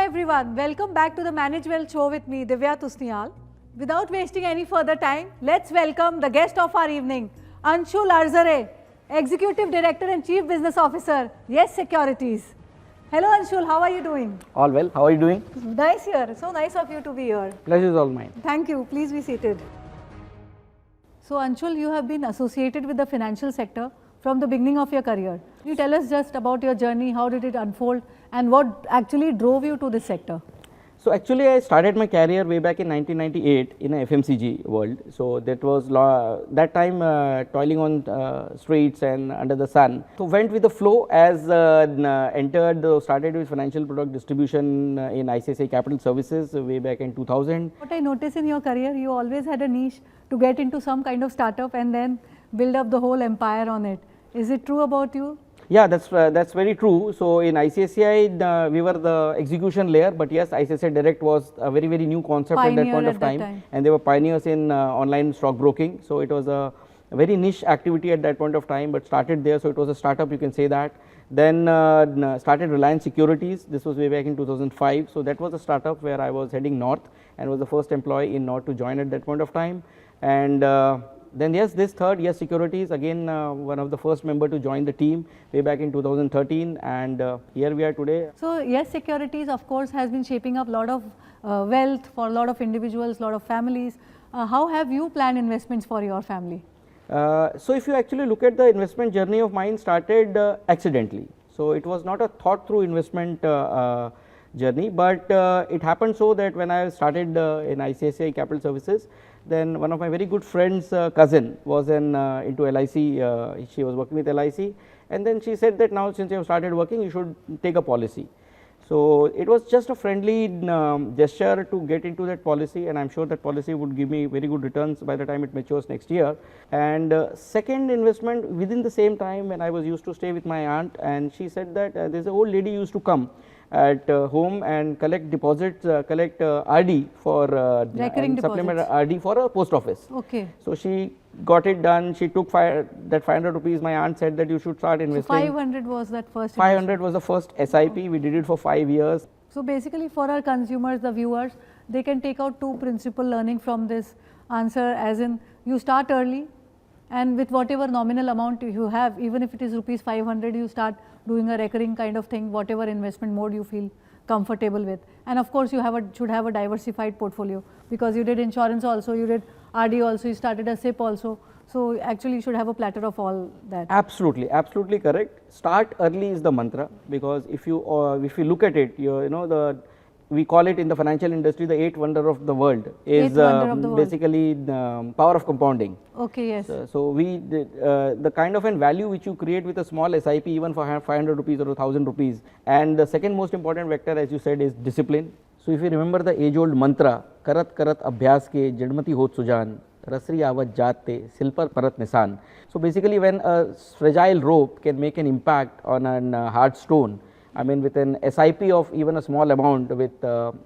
everyone, welcome back to the Manage Well show with me, Divya Tusnial. Without wasting any further time, let's welcome the guest of our evening, Anshuls Arzare, Executive Director and Chief Business Officer, Yes Securities. Hello Anshul, how are you doing? All well, how are you doing? Nice here, so nice of you to be here. Pleasure is all mine. Thank you, please be seated. So Anshul, you have been associated with the financial sector from the beginning of your career. Can you tell us just about your journey, how did it unfold and what actually drove you to this sector? So actually I started my career way back in 1998 in a FMCG world. So that was that time toiling on streets and under the sun. So went with the flow as started with financial product distribution in ICICI Capital Services way back in 2000. What I noticed in your career, you always had a niche to get into some kind of startup and then build up the whole empire on it. Is it true about you? Yeah, that's very true. So in ICICI, we were the execution layer, but yes, ICICI Direct was a very new concept Pioneer at that point of time, and they were pioneers in online stockbroking. So it was a very niche activity at that point of time, but started there. So it was a startup, you can say that. Then started Reliance Securities. This was way back in 2005. So that was a startup where I was heading north and was the first employee in north to join at that point of time. And then yes, this third, Yes Securities, again one of the first member to join the team way back in 2013, and here we are today. So Yes Securities of course has been shaping up a lot of wealth for a lot of individuals, a lot of families. How have you planned investments for your family? So if you actually look at the investment journey of mine started accidentally. So it was not a thought through investment journey, but it happened so that when I started in ICICI Capital Services, then one of my very good friends cousin was into LIC, she was working with LIC, and then she said that now since you have started working you should take a policy. So it was just a friendly gesture to get into that policy, and I am sure that policy would give me very good returns by the time it matures next year. And second investment within the same time, when I was used to stay with my aunt, and she said that there is an old lady used to come at home and collect deposits, collect RD for supplement RD for a post office. Okay. So she got it done. She took that 500 rupees. My aunt said that you should start investing. So 500 was that first. 500 was the first SIP. We did it for 5 years. So basically, for our consumers, the viewers, they can take out two principal learning from this answer, as in you start early, and with whatever nominal amount you have, even if it is rupees 500, you start doing a recurring kind of thing, whatever investment mode you feel comfortable with. And of course, you should have a diversified portfolio, because you did insurance also, you did RD also, you started a SIP also. So actually, you should have a platter of all that. Absolutely, absolutely correct. Start early is the mantra, because if you look at it, we call it in the financial industry the 8th wonder of the world is basically the power of compounding. Okay, yes. So the kind of value which you create with a small SIP, even for 500 rupees or 1000 rupees. And the second most important vector, as you said, is discipline. So if you remember the age old mantra, karat karat abhyas ke jadmati hot sujan, rasri avat jaatte silpar parat nisan. So basically, when a fragile rope can make an impact on a hard stone, I mean with an SIP of even a small amount, with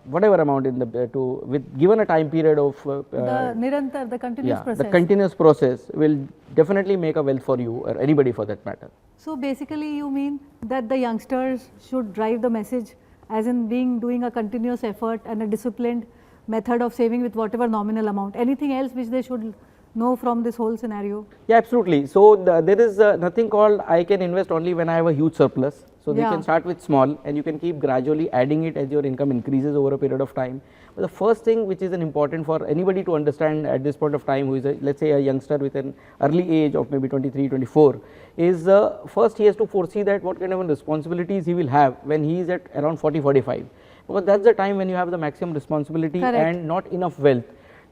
whatever amount in with given a time period of the continuous process. The continuous process will definitely make a wealth for you or anybody for that matter. So basically, you mean that the youngsters should drive the message, as in doing a continuous effort and a disciplined method of saving with whatever nominal amount. Anything else which they should know from this whole scenario? Yeah, absolutely. So there is nothing called I can invest only when I have a huge surplus. So they can start with small, and you can keep gradually adding it as your income increases over a period of time. But the first thing which is important for anybody to understand at this point of time, who is let's say a youngster with an early age of maybe 23, 24, is first he has to foresee that what kind of responsibilities he will have when he is at around 40, 45. Because that's the time when you have the maximum responsibility and not enough wealth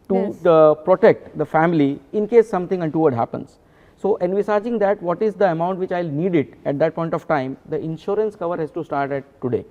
to protect the family in case something untoward happens. So envisaging that, what is the amount which I will need it at that point of time, the insurance cover has to start at today.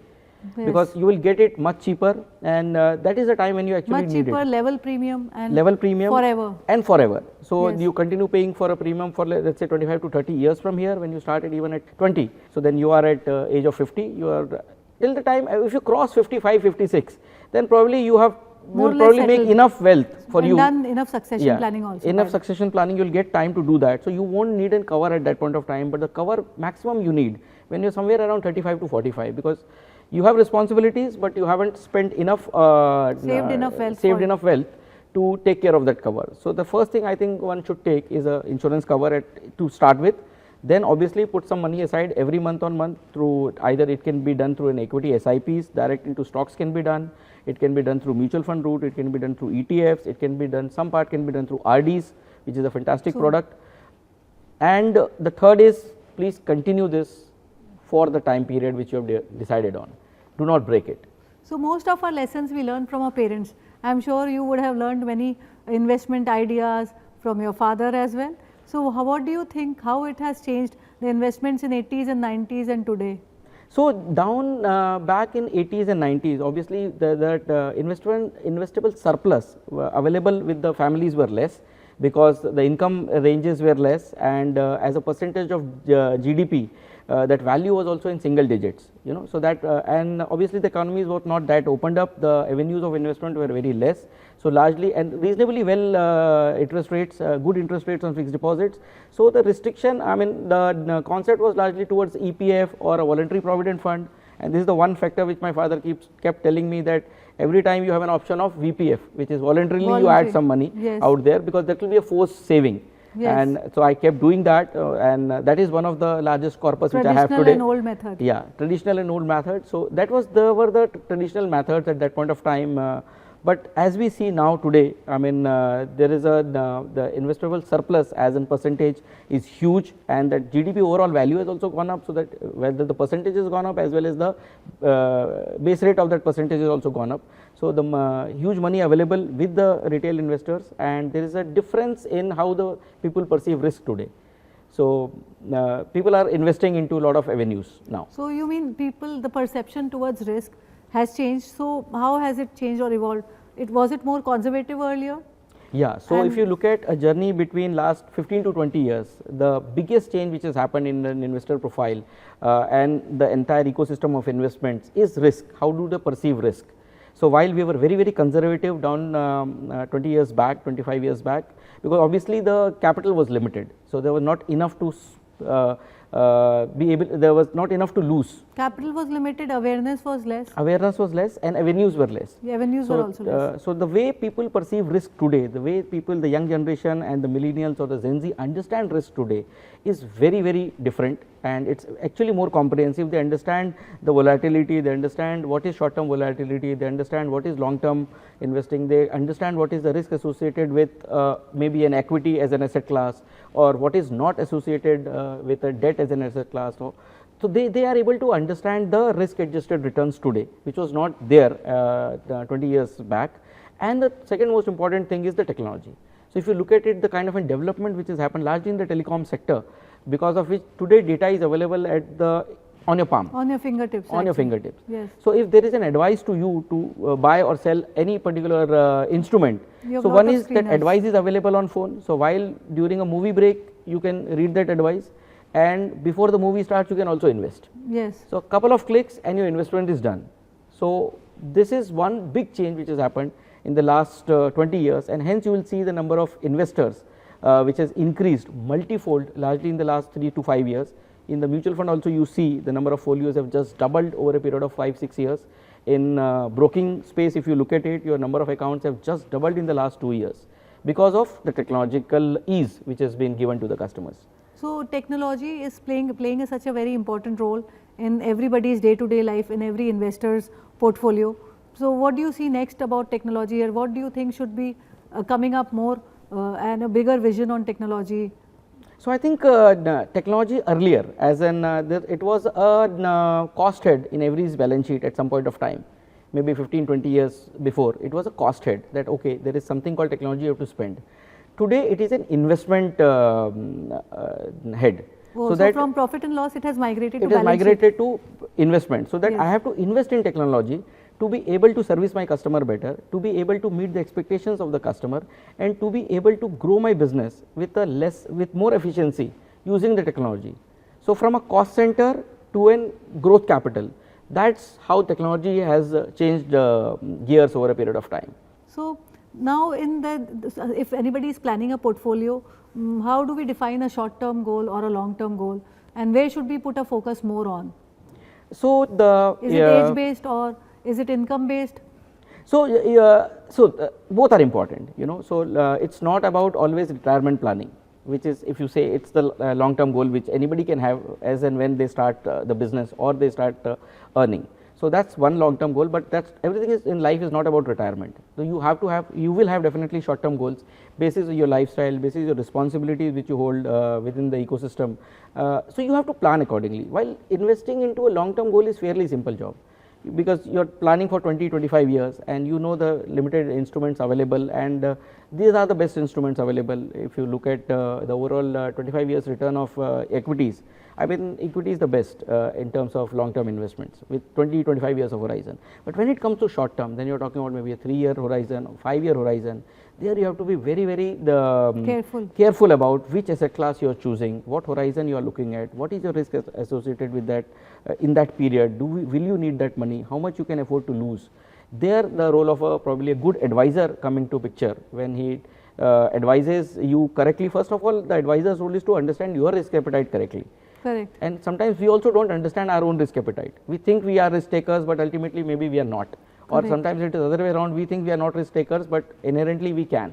Because you will get it much cheaper, and that is the time when you actually need it. Much cheaper, level premium forever. And forever. So you continue paying for a premium for, let's say, 25 to 30 years from here, when you started even at 20. So then you are at age of 50, you are till the time, if you cross 55, 56, then probably you have will probably make enough wealth for you. Done enough succession planning also. Enough succession planning, you will get time to do that. So you won't need a cover at that point of time, but the cover maximum you need when you are somewhere around 35 to 45, because You have responsibilities, but you haven't spent enough, saved enough wealth to take care of that cover. So the first thing I think one should take is a insurance cover to start with. Then obviously put some money aside every month on month through either it can be done through an equity SIPs, direct into stocks can be done, it can be done through mutual fund route, it can be done through ETFs, it can be done, some part can be done through RDs, which is a fantastic product. And the third is, please continue this for the time period which you have decided on. Do not break it. So most of our lessons we learn from our parents. I am sure you would have learned many investment ideas from your father as well. So what do you think, how it has changed the investments in 80s and 90s and today? So down back in 80s and 90s, obviously that investable surplus available with the families were less, because the income ranges were less, and as a percentage of GDP, that value was also in single digits, you know. So that and obviously the economies were not that opened up, the avenues of investment were very less. So largely and reasonably well interest rates, good interest rates on fixed deposits. So the restriction, I mean the concept was largely towards EPF or a voluntary provident fund, and this is the one factor which my father kept telling me, that every time you have an option of VPF, which is voluntarily you add some money out there, because that will be a forced saving. And so I kept doing that, and that is one of the largest corpus which I have today. Traditional and old method. Yeah, traditional and old method. So that was were the traditional methods at that point of time. But as we see now today, I mean there is the investable surplus as in percentage is huge, and that GDP overall value has also gone up, so that whether the percentage has gone up as well as the base rate of that percentage has also gone up. So the huge money available with the retail investors, and there is a difference in how the people perceive risk today. So people are investing into a lot of avenues now. So you mean the perception towards risk has changed. So how has it changed or evolved? Was it more conservative earlier? Yeah, so and if you look at a journey between last 15 to 20 years, the biggest change which has happened in an investor profile and the entire ecosystem of investments is risk. How do they perceive risk? So while we were very conservative down 20 years back, 25 years back, because obviously the capital was limited, so there was not enough to there was not enough to lose. Capital was limited, awareness was less. Awareness was less and avenues were less. The avenues were also less. So the way people perceive risk today, the way people, the young generation and the millennials or the Gen Z understand risk today is very different, and it's actually more comprehensive. They understand the volatility, they understand what is short term volatility, they understand what is long term investing, they understand what is the risk associated with maybe an equity as an asset class, or what is not associated with a debt as an asset class. So they are able to understand the risk adjusted returns today, which was not there 20 years back. And the second most important thing is the technology. So if you look at it, the kind of a development which has happened largely in the telecom sector, because of which today data is available at on your palm, on your fingertips. On your fingertips. Yes. So if there is an advice to you to buy or sell any particular instrument, so one is that advice is available on phone. So while during a movie break you can read that advice, and before the movie starts you can also invest. Yes. So a couple of clicks and your investment is done. So this is one big change which has happened in the last 20 years, and hence you will see the number of investors which has increased multifold largely in the last 3 to 5 years. In the mutual fund also you see the number of folios have just doubled over a period of 5-6 years. In broking space, if you look at it, your number of accounts have just doubled in the last 2 years because of the technological ease which has been given to the customers. So technology is playing such a very important role in everybody's day-to-day life, in every investor's portfolio. So what do you see next about technology, or what do you think should be coming up more and a bigger vision on technology? So I think technology earlier, as in it was a cost head in every balance sheet at some point of time, maybe 15-20 years before. It was a cost head that okay, there is something called technology you have to spend. Today it is an investment head. Oh, so that from profit and loss it has migrated to balance sheet. It has migrated to investment, so that I have to invest in technology to be able to service my customer better, to be able to meet the expectations of the customer, and to be able to grow my business with more efficiency using the technology. So from a cost center to a growth capital, that's how technology has changed gears over a period of time. So now if anybody is planning a portfolio, how do we define a short term goal or a long term goal, and where should we put a focus more on? So the Is it age based or is it income based? So, both are important, you know. So, it's not about always retirement planning, which is, if you say it's the long term goal which anybody can have as and when they start the business or they start earning. So, that's one long term goal, but that's everything is in life is not about retirement. So, you have to have, you will have definitely short term goals basis your lifestyle, basis your responsibilities which you hold within the ecosystem. So, you have to plan accordingly, while investing into a long term goal is fairly simple job, because you are planning for 20-25 years and you know the limited instruments available, and these are the best instruments available. If you look at the overall 25 years return of equities, I mean equity is the best in terms of long term investments with 20-25 years of horizon. But when it comes to short term, then you are talking about maybe a 3-year horizon or 5-year horizon. There you have to be very careful about which asset class you are choosing, what horizon you are looking at, what is your risk associated with that in that period, will you need that money, how much you can afford to lose. There the role of probably a good advisor come into picture when he advises you correctly. First of all, the advisor's role is to understand your risk appetite correctly. Correct. And sometimes we also don't understand our own risk appetite. We think we are risk takers, but ultimately maybe we are not. Or sometimes it is the other way around, we think we are not risk takers, but inherently we can.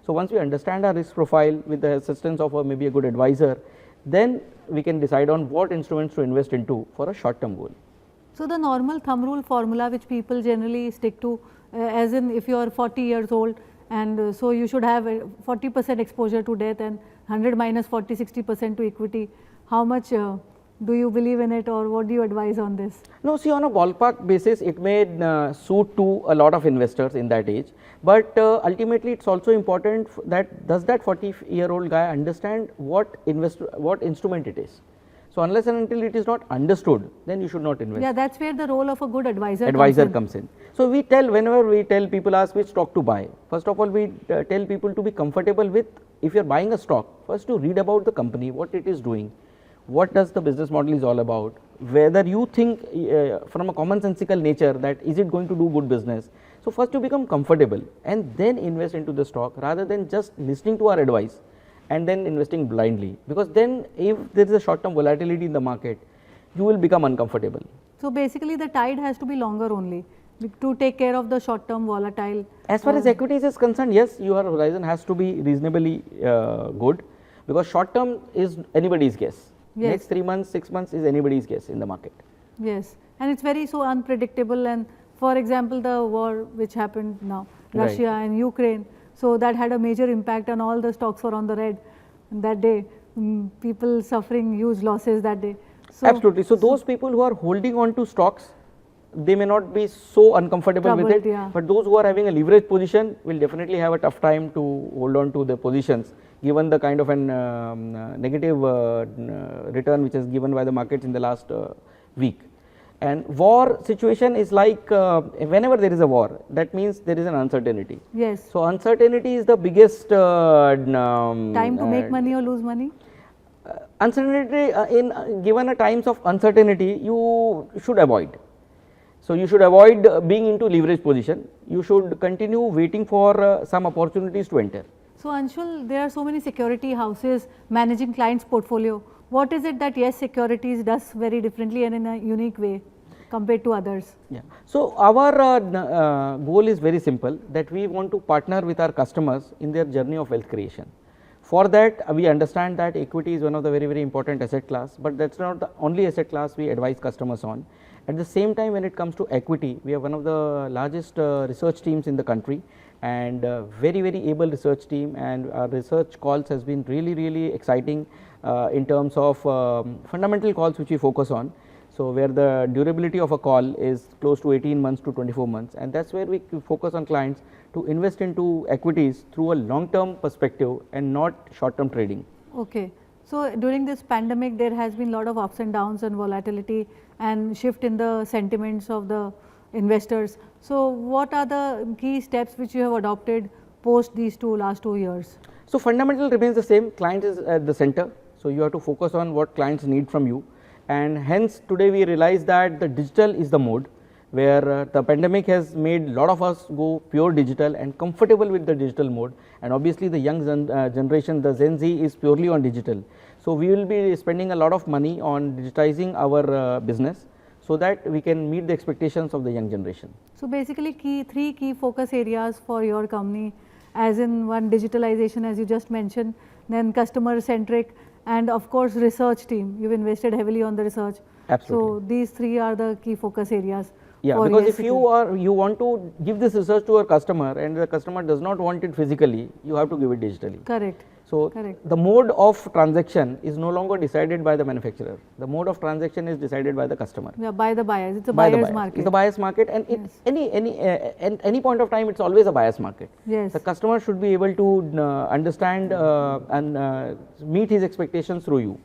So, once we understand our risk profile with the assistance of maybe a good advisor, then we can decide on what instruments to invest into for a short term goal. So, the normal thumb rule formula which people generally stick to, as in if you are 40 years old and so you should have 40% exposure to debt and 100 minus 40, 60% to equity, how much do you believe in it, or what do you advise on this? No, see, on a ballpark basis it may suit to a lot of investors in that age, but ultimately it is also important that does that 40-year-old guy understand what instrument it is. So, unless and until it is not understood, then you should not invest. Yeah, that is where the role of a good advisor comes in. So, we tell, whenever we tell people, ask which stock to buy, first of all we tell people to be comfortable with, if you are buying a stock, first to read about the company, what it is doing, what does the business model is all about, whether you think from a commonsensical nature that is it going to do good business. So, first you become comfortable and then invest into the stock, rather than just listening to our advice and then investing blindly, because then if there is a short term volatility in the market, you will become uncomfortable. So, basically the tide has to be longer only to take care of the short term volatile. As far as equities is concerned, yes, your horizon has to be reasonably good, because short term is anybody's guess. Yes. Next 3 months, 6 months is anybody's guess in the market. Yes, and it is very so unpredictable, and for example the war which happened now, Russia and Ukraine, so that had a major impact and all the stocks were on the red that day, people suffering huge losses that day. So, absolutely. So, those people who are holding on to stocks, they may not be so uncomfortable with it, but those who are having a leverage position will definitely have a tough time to hold on to their positions, given the kind of an negative return which is given by the markets in the last week. And war situation is like whenever there is a war, that means there is an uncertainty. Yes. So, uncertainty is the biggest time to make money or lose money. Uncertainty in given a times of uncertainty, you should avoid. So, you should avoid being into leverage position. You should continue waiting for some opportunities to enter. So, Anshul, there are so many security houses managing clients' portfolio. What is it that Yes Securities does very differently and in a unique way compared to others? Yeah. So, our goal is very simple, that we want to partner with our customers in their journey of wealth creation. For that, we understand that equity is one of the very important asset class, but that is not the only asset class we advise customers on. At the same time, when it comes to equity, we have one of the largest research teams in the country, and very able research team, and our research calls has been really exciting in terms of fundamental calls which we focus on. So, where the durability of a call is close to 18 months to 24 months, and that is where we focus on clients to invest into equities through a long term perspective and not short term trading. Okay. So, during this pandemic there has been lot of ups and downs and volatility and shift in the sentiments of the investors. So, what are the key steps which you have adopted post these last 2 years? So, fundamental remains the same, client is at the center. So, you have to focus on what clients need from you, and hence today we realize that the digital is the mode, where the pandemic has made lot of us go pure digital and comfortable with the digital mode, and obviously the young generation, the Gen Z, is purely on digital. So, we will be spending a lot of money on digitizing our business. so that we can meet the expectations of the young generation. So basically three key focus areas for your company, as in one, digitalization as you just mentioned, then customer centric, and of course research team. You've invested heavily on the research. Absolutely. So these three are the key focus areas. Yeah, for because yes if you want to give this research to a customer and the customer does not want it physically, you have to give it digitally. Correct. So, Correct. the mode of transaction is no longer decided by the manufacturer. The mode of transaction is decided by the customer. Yeah, by the buyers. It's a By the buyer's buyers. market. It's a buyer's market, and Yes. any point of time, it's always a buyer's market. Yes. The customer should be able to understand and meet his expectations through you.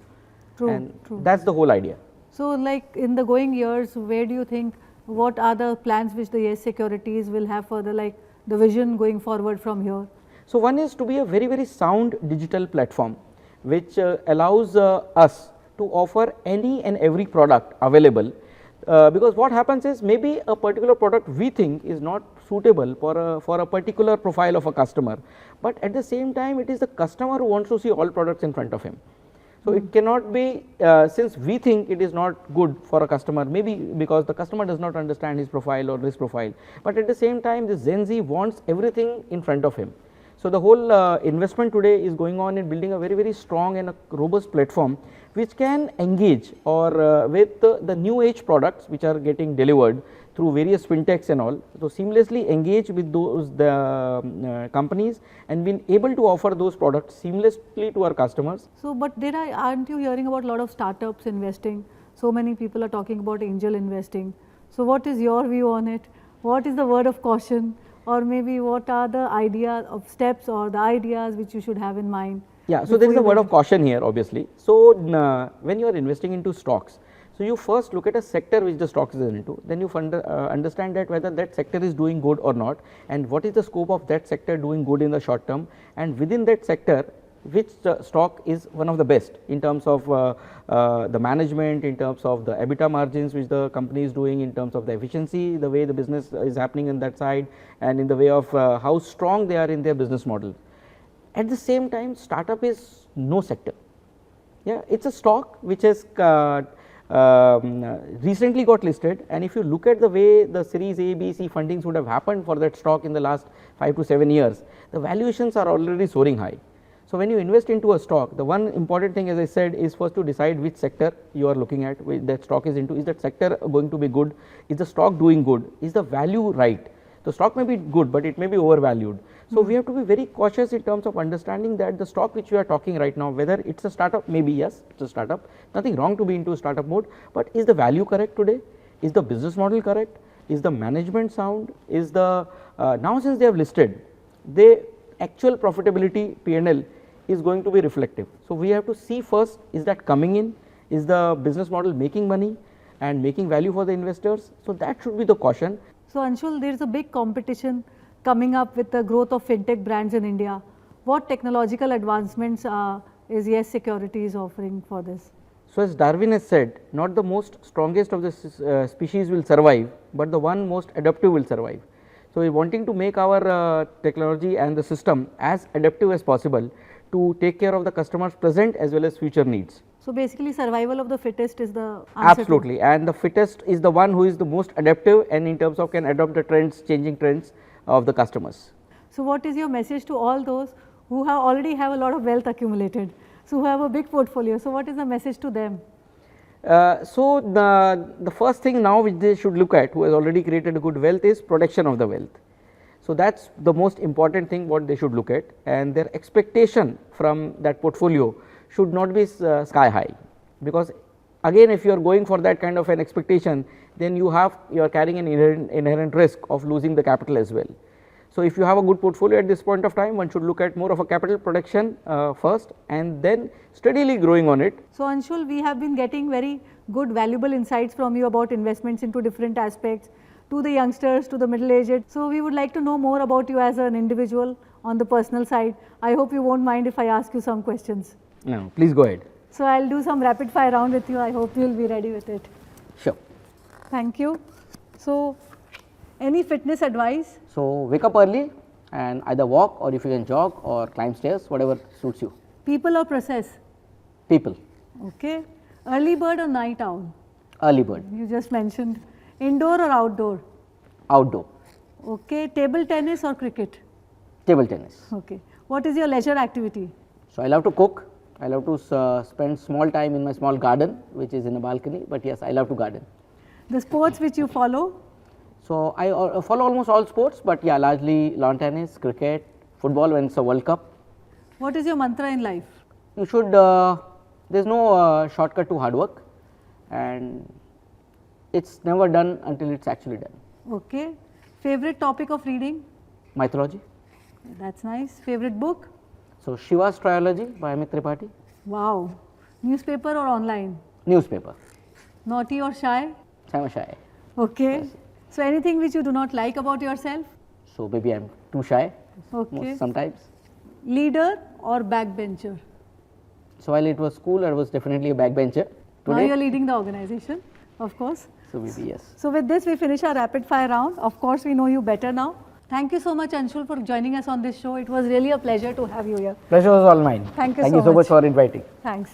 True. And True. that's the whole idea. So like in the going years, where do you think, what are the plans which the Yes Securities will have further, like the vision going forward from here? So, one is to be a very, very sound digital platform which allows us to offer any and every product available, because what happens is maybe a particular product we think is not suitable for a particular profile of a customer, but at the same time it is the customer who wants to see all products in front of him. So, it cannot be since we think it is not good for a customer, maybe because the customer does not understand his profile or risk profile, but at the same time this Gen Z wants everything in front of him. So, the whole investment today is going on in building a very, very strong and a robust platform which can engage or with the new age products which are getting delivered through various fintechs and all. So, seamlessly engage with those companies and being able to offer those products seamlessly to our customers. So, but aren't you hearing about a lot of startups investing? So many people are talking about angel investing. So, what is your view on it? What is the word of caution? Or maybe what are the ideas of steps or the ideas which you should have in mind? Yeah, so there is a word of caution here obviously. So, when you are investing into stocks, so you first look at a sector which the stock is into, then you understand that whether that sector is doing good or not, and what is the scope of that sector doing good in the short term, and within that sector which stock is one of the best in terms of the management, in terms of the EBITDA margins which the company is doing, in terms of the efficiency, the way the business is happening in that side, and in the way of how strong they are in their business model. At the same time, startup is no sector. Yeah, it's a stock which has recently got listed, and if you look at the way the series A, B, C fundings would have happened for that stock in the last 5 to 7 years, the valuations are already soaring high. So, when you invest into a stock, the one important thing, as I said, is first to decide which sector you are looking at, which that stock is into. Is that sector going to be good? Is the stock doing good? Is the value right? The stock may be good, but it may be overvalued. So, we have to be very cautious in terms of understanding that the stock which we are talking right now, whether it is a startup, maybe yes, it is a startup, nothing wrong to be into startup mode, but is the value correct today? Is the business model correct? Is the management sound? Is the now since they have listed, the actual profitability P&L is going to be reflective. So, we have to see first, is that coming in, is the business model making money and making value for the investors. So, that should be the caution. So, Anshul, there is a big competition coming up with the growth of fintech brands in India. What technological advancements is Yes Securities offering for this? So, as Darwin has said, not the most strongest of the species will survive, but the one most adaptive will survive. So, we are wanting to make our technology and the system as adaptive as possible to take care of the customer's present as well as future needs. So, basically survival of the fittest is the answer. Absolutely, and the fittest is the one who is the most adaptive and in terms of can adopt the trends, changing trends of the customers. So, what is your message to all those who already have a lot of wealth accumulated, so who have a big portfolio? So, what is the message to them? So, the first thing now which they should look at, who has already created a good wealth, is protection of the wealth. So, that is the most important thing what they should look at, and their expectation from that portfolio should not be sky high, because again if you are going for that kind of an expectation, then you are carrying an inherent risk of losing the capital as well. So, if you have a good portfolio at this point of time, one should look at more of a capital protection first and then steadily growing on it. So, Anshul, we have been getting very good valuable insights from you about investments into different aspects, to the youngsters, to the middle aged. So, we would like to know more about you as an individual on the personal side. I hope you won't mind if I ask you some questions. No, please go ahead. So, I will do some rapid fire round with you. I hope you will be ready with it. Sure. Thank you. So, any fitness advice? So, wake up early and either walk, or if you can jog or climb stairs, whatever suits you. People or process? People. Okay. Early bird or night owl? Early bird. You just mentioned. Indoor or outdoor? Outdoor. Okay. Table tennis or cricket? Table tennis. Okay. What is your leisure activity? So I love to cook. I love to spend small time in my small garden, which is in a balcony. But yes, I love to garden. The sports which you follow? So I follow almost all sports, but yeah, largely lawn tennis, cricket, football when it's a World Cup. What is your mantra in life? You should. There's no shortcut to hard work, and it's never done until it's actually done. Okay. Favorite topic of reading? Mythology. That's nice. Favorite book? So Shiva's Trilogy by Amit Tripathi. Wow. Newspaper or online? Newspaper. Naughty or shy? I'm shy. Okay. So anything which you do not like about yourself? So maybe I'm too shy. Okay. Sometimes. Leader or backbencher? So while it was school, I was definitely a backbencher. Now Today, you're leading the organization, of course. so maybe yes. So with this, we finish our rapid fire round. Of course, we know you better now. Thank you so much, Anshul, for joining us on this show. It was really a pleasure to have you here. Pleasure was all mine. Thank you Thank so you so much. much for inviting. Thanks.